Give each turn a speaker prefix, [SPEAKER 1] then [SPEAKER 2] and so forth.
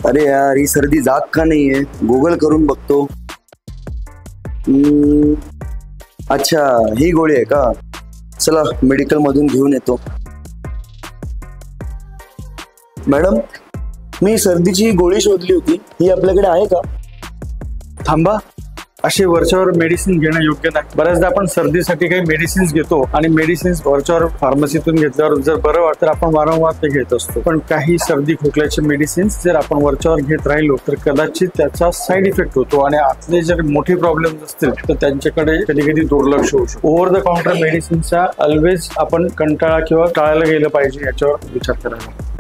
[SPEAKER 1] अरे यार ही सर्दी जाग का नाहीये, गुगल करून बघतो. अच्छा ही गोळी आहे का? चला मेडिकल मधून घेऊन येतो. मॅडम मी सर्दीची गोळी शोधली होती, ही आपल्याकडे आहे का?
[SPEAKER 2] थांबा, असे वरच्यावर मेडिसिन घेणं योग्य नाही. बऱ्याचदा आपण सर्दीसाठी काही मेडिसिन्स घेतो आणि मेडिसिन्स वरच्यावर फार्मसीतून घेतल्यावर जर बरं वाटतं तर आपण वारंवार ते घेत असतो. पण काही सर्दी खोकल्याचे मेडिसिन्स जर आपण वरच्यावर घेत राहिलो तर कदाचित त्याचा साईड इफेक्ट होतो आणि आतले जर मोठे प्रॉब्लेम असतील तर त्यांच्याकडे कधी कधी दुर्लक्ष होऊ शकतो. ओव्हर द काउंटर मेडिसिनचा ऑलवेज आपण कंटाळा किंवा टाळायला गेलं पाहिजे, याच्यावर विचार करायला.